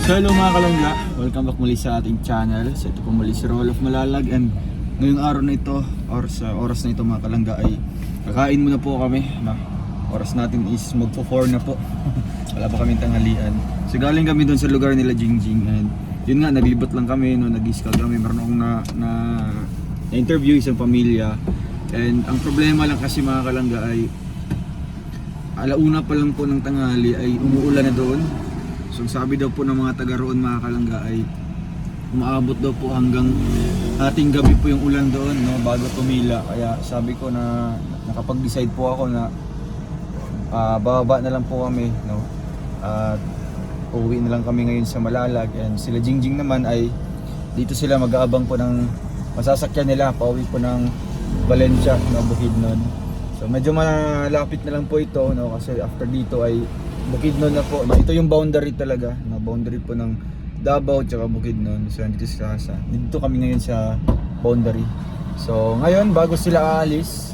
So hello mga kalangga, welcome back muli sa ating channel. So ito po muli si Rolf Malalag, and ngayong araw na ito or sa oras na ito mga kalangga ay kakain muna po kami, no? Oras natin is magpo-4 na po. Wala pa kaming tanghalian. So galing kami doon sa lugar nila Jingjing, and yun nga, naglibot lang kami, no? Nag-scout kami, meron akong na-interview isang pamilya. And ang problema lang kasi mga kalangga ay alauna pa lang po ng tanghali ay umuulan na doon. So sabi daw po ng mga taga roon mga kalangga ay umaabot daw po hanggang ating gabi po yung ulan doon, no, bago tumila. Kaya sabi ko na nakapag-decide po ako na bababa na lang po kami, no, at uuwi na lang kami ngayon sa Malalag. And sila Jingjing naman ay dito sila mag-aabang po ng masasakyan nila pauwi po ng Valencia, no, Bukidnon. So medyo malapit na lang po ito, no, kasi after dito ay Bukidnon na po. Ito yung boundary talaga, no, boundary po ng Davao at Bukidnon. So dito kami ngayon sa boundary. So ngayon bago sila aalis,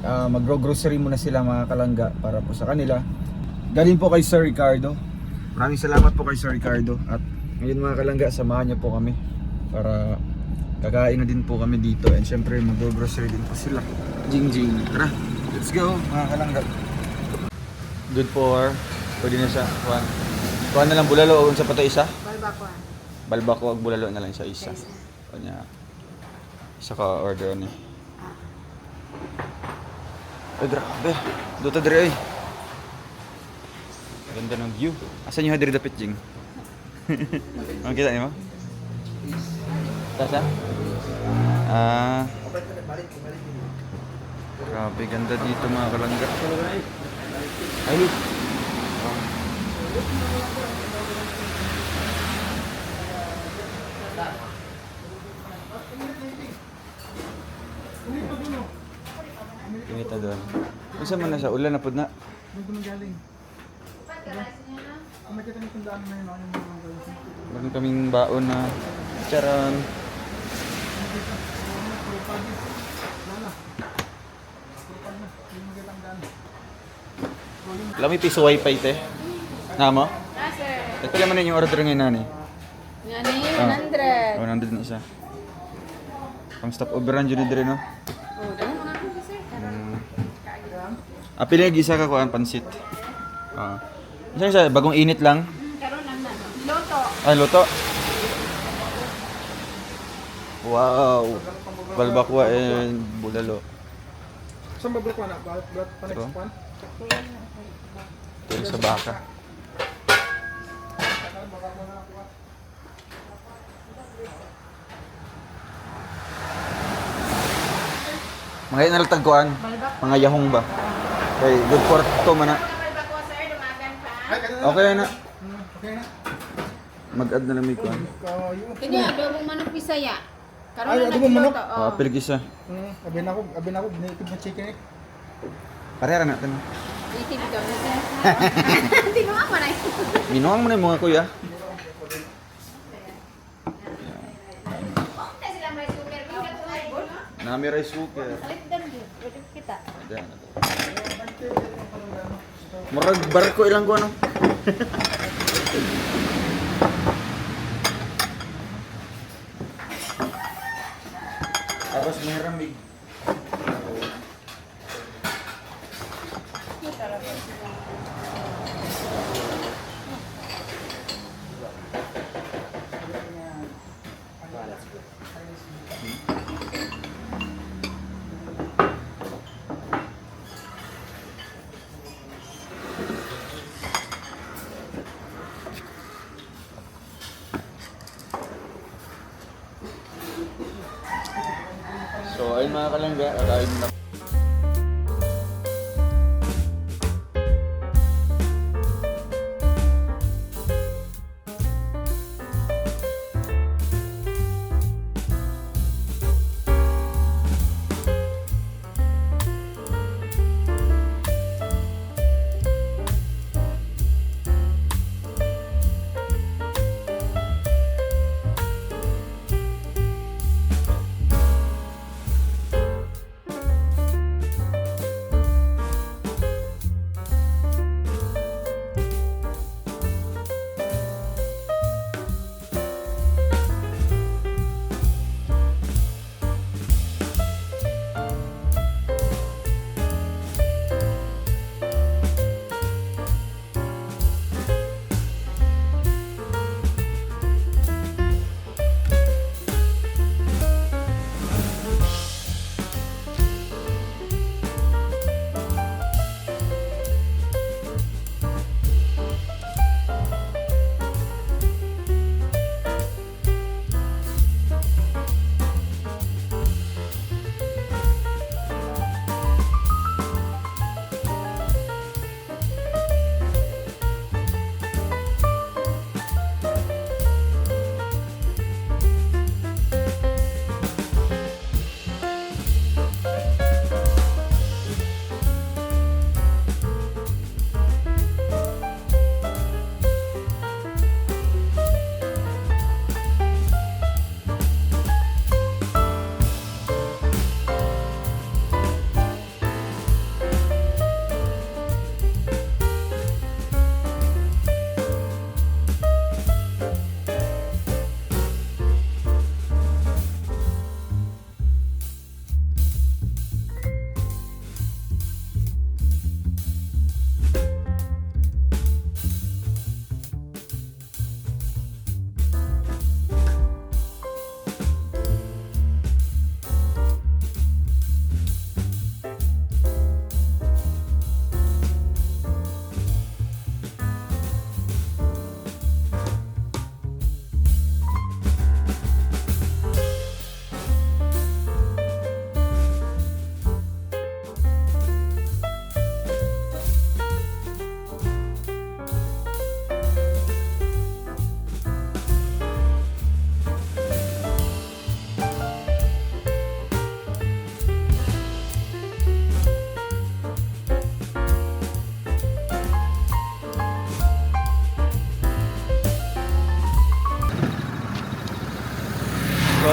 magro-grocery muna sila mga kalangga para po sa kanila. Galing po kay Sir Ricardo. Maraming salamat po kay Sir Ricardo. At ngayon mga kalangga, samahan niyo po kami para kakain na din po kami dito. And syempre magro-grocery din po sila. Jingjing. Tara, let's go mga kalangga. Good for, pwede na siya. Kuha na lang bulalo o sa patay isa? Balbako. Balbako ag bulalo na lang sa isa. Kanya isa ka order ni. Ay grabe. Dito dire ay. Ganda ng view. Asan yung diri dapit Jing? Ang kita niyo? Tasa? Grabe ganda dito mga kalangga. Ay. Kumita doon. Isa man na siya, ulan na po na. Galing. Makita niyo kung daan na yun. Meron kaming baon na charan. Lami piso wifi te. Namo? Sir. Ito naman yung order ngayon nani. Yan eh, 100. 100 na isa. Pang stop overrun dyan dire no? Oh, dahil mga ako sir. Apil yung gisa ka kuhaan, pansit. Isa bagong init lang. Karoon lang na. Loto. Ay, luto. Wow. Balbakwa and bulalo. Saan ba ko na? Ito. Ito sa baka. Mga inaltagkuan. Mga yahong ba? Okay, good for to man na. Balbako sir, dumagan pa. Okay na. Okay na. Mag-add na lang may kuan. Kanya, adobong manok Bisaya. Karoon Ay, lang adobong manok? nagluto. Apil gisa. Abin ako, native na chicken eh. Parehara natin. Itig daw na sir. Hindi mo ako na. Minuang mo na yung mga kuya. Nami rice cooker. Salit dan din. Pwede kita. Ayan. Murag barko ilang ko ano. Tapos may ramig. So ayun mga kalangga, kakain na.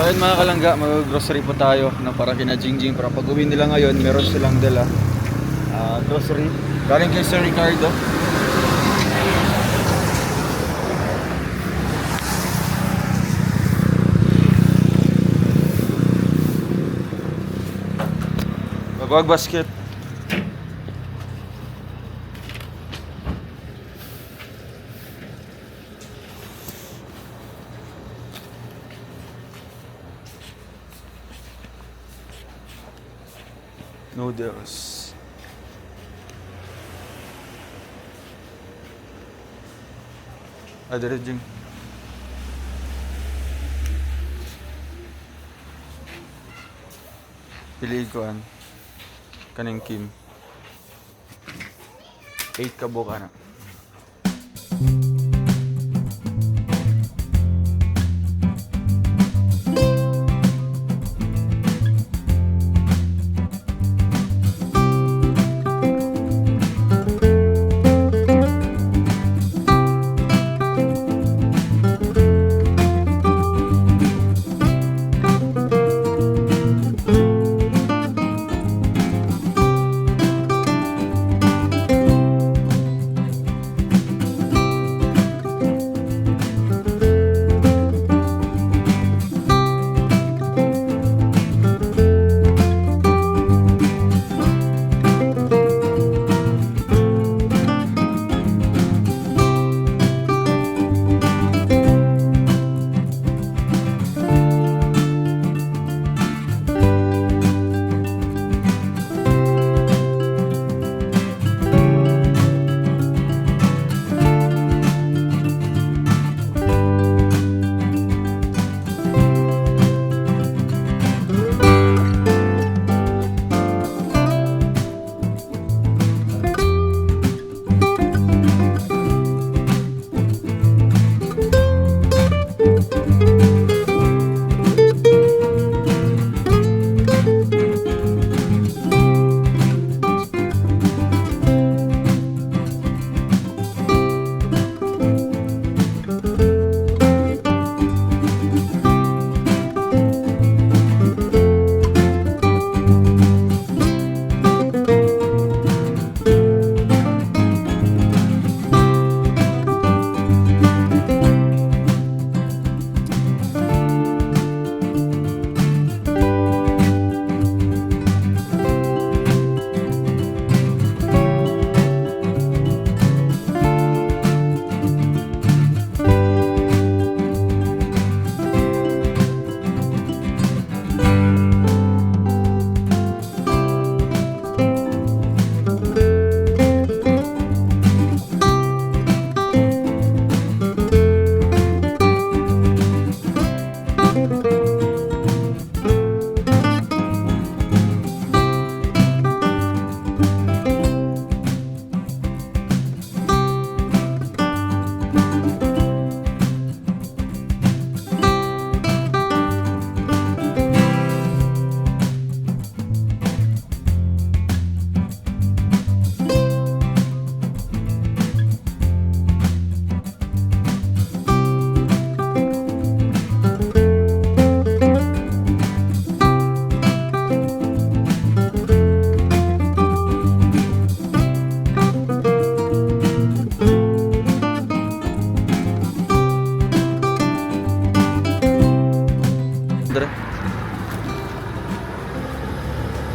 ayun mga kalangga, mag-grocery po tayo na para kina Jingjing para pag uwi nila ngayon, meron silang dala grocery. Galing kay Sir Ricardo. Wag basket. Noodles. Ada Jing. Piliin ko kaning Kim. 8 ka buka na.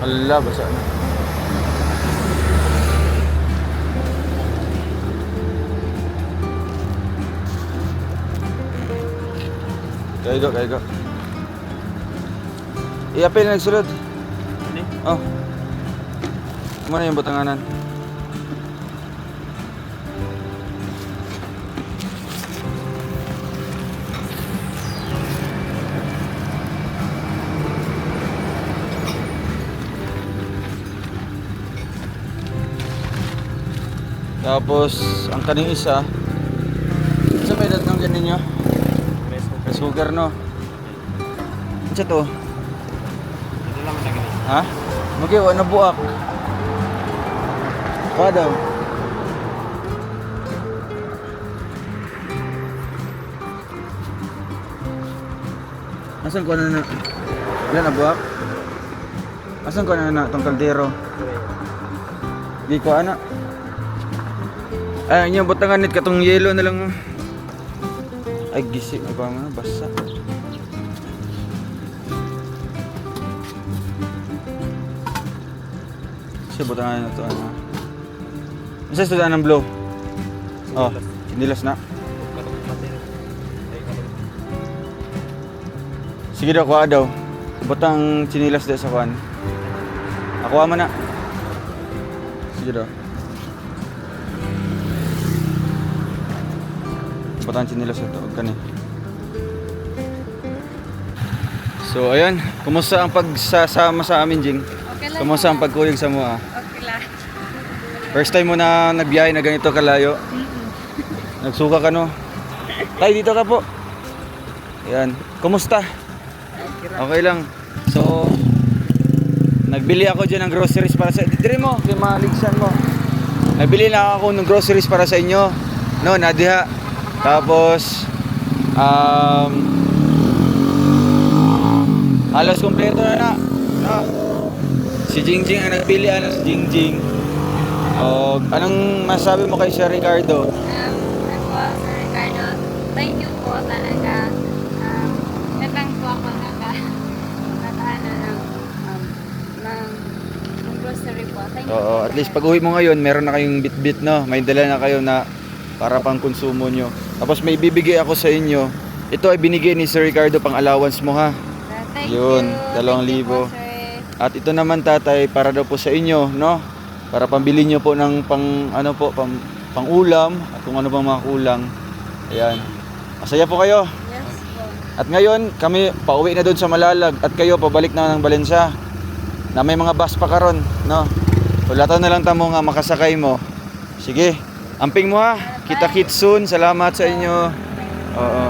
Hala, basa na. Kaigo, kaigo. Iapin na nagsulod. Ano? Oh. Kumana yung batanganan. Tapos, ang kaning isa, sa may datang ganin nyo? Rice cooker, no? Ano siya to? Ito lang lagi. Ha? Magiwa na buak. Padaw. Asan ko na? Ilan na buwak? Asan ko na itong kaldero? Di ko ana. Ay, yung butangan nit katong yelo na lang. Ay, gisip na ba nga? Basa. Kasi butangan na ito. Ano? Masa sa ng blow? Oh, sinilas na. Sige daw, kuha daw. Butang sinilas daw sa kuhan. Akuha mo na. Sige daw. Butang sinilas ito. Huwag ka na. So, ayan. Kumusta ang pagsasama sa amin, Jing? Okay lang. Kumusta ang pagkuyog sa mua? Okay lang. First time mo na nagbiyahe na ganito kalayo? Nagsuka ka, no? Tay, dito ka po. Ayan. Kumusta? Okay lang. So, nagbili ako dyan ng groceries para sa... Dire mo, yung mga ligsan mo. Nagbili lang ako ng groceries para sa inyo. No, nadiha. Tapos, halos kompleto na. No? Si Jingjing ang nagpili. Ano si Jingjing? O, anong masabi mo kay Sir Ricardo? Ako, Sir Ricardo, thank you po talaga. Natang po ako ng grocery po. Thank you Oo, po, at least sir. pag uwi mo ngayon, meron na kayong bit-bit, no? May dala na kayo na para pang konsumo nyo. Tapos may bibigay ako sa inyo. Ito ay binigay ni Sir Ricardo pang allowance mo, ha? Thank Yun, you. 2,000. Thank you po, sir. At ito naman, tatay, para daw po sa inyo, no? Para pambili nyo po ng pang ulam at kung ano pang mga kulang. Ayan. Masaya po kayo. Yes po. At ngayon, kami pauwi na doon sa Malalag at kayo pabalik na ng Balensa. Na may mga bus pa karon, no? Ulatan na lang tamo nga makasakay mo. Sige, amping mo ha. Kita-kits soon. Salamat sa inyo. Oo.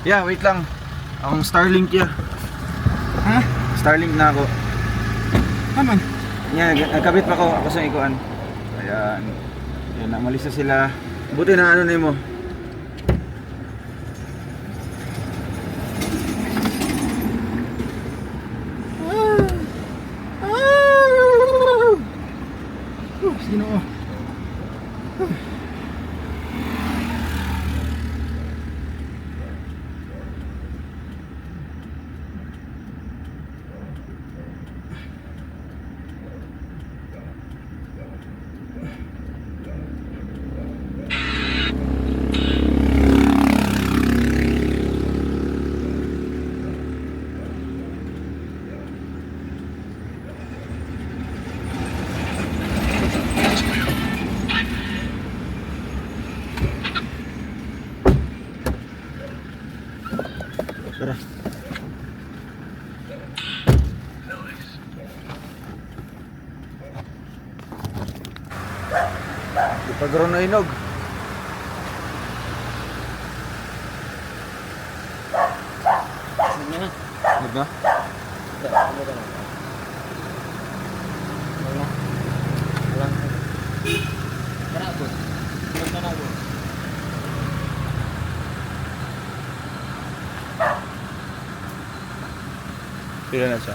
Yeah, wait lang. Akong Starlink ya. Ha? Starlink na ako. Naman. Yan, nagkabit pa ko. Ako sa ikuan. Ayan. Ayan, namalis na sila. Buti na ano na mo. Sino? Tara. Ipagro na inog. Inog na? Pila na siya.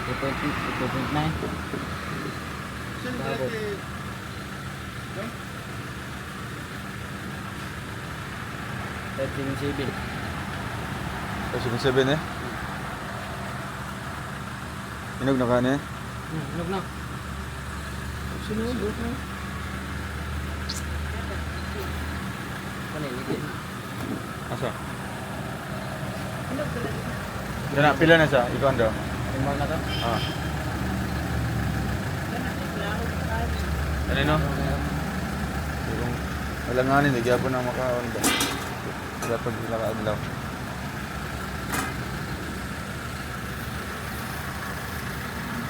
2.9. Kasi kung 7 eh. Inog na ka na eh. Inog na. Sinubot na. Panilitin. Asa? Pila na siya? Ikaw daw? Tumor na to. Ah. Ano no? Yung malanganin, hindi po na makaon ba? Wala pag nakaadlaw.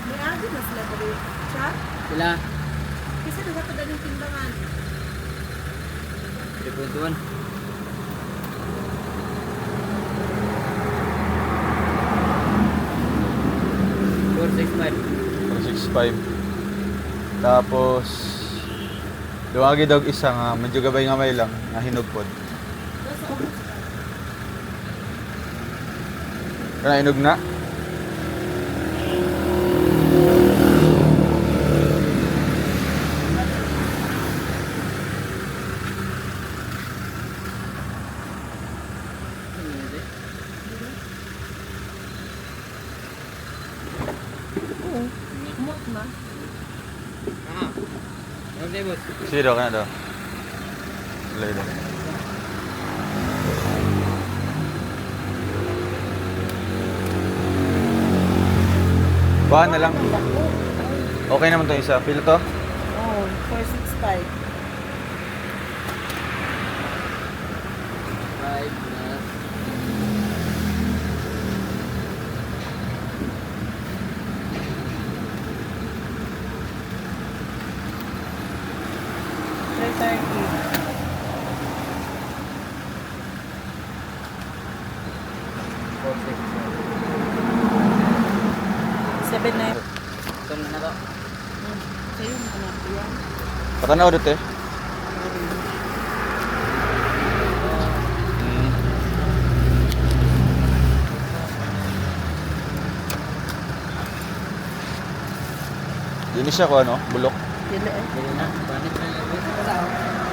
May agi na sila dali. Siya? Sila. Kasi nagkakada ng timbangan. 3.1. Four, 6.5. 6.5. Tapos duwagi daw isa nga medyo gabay-gamay lang na hinugpod. Kana hinog na? Umot na. Okay, boss. Zero ka na daw. Wala daw. Bahan na lang. Okay naman to isa. Pila to? Oh, 465. 5 plus. Four, 6. 7 na yun. Ito na to. Sa'yo, anak ko yan. Patanaw dito eh. Dili siya ko ano, bulok. Dili eh. Dili na. Banit na lang. Wala oh.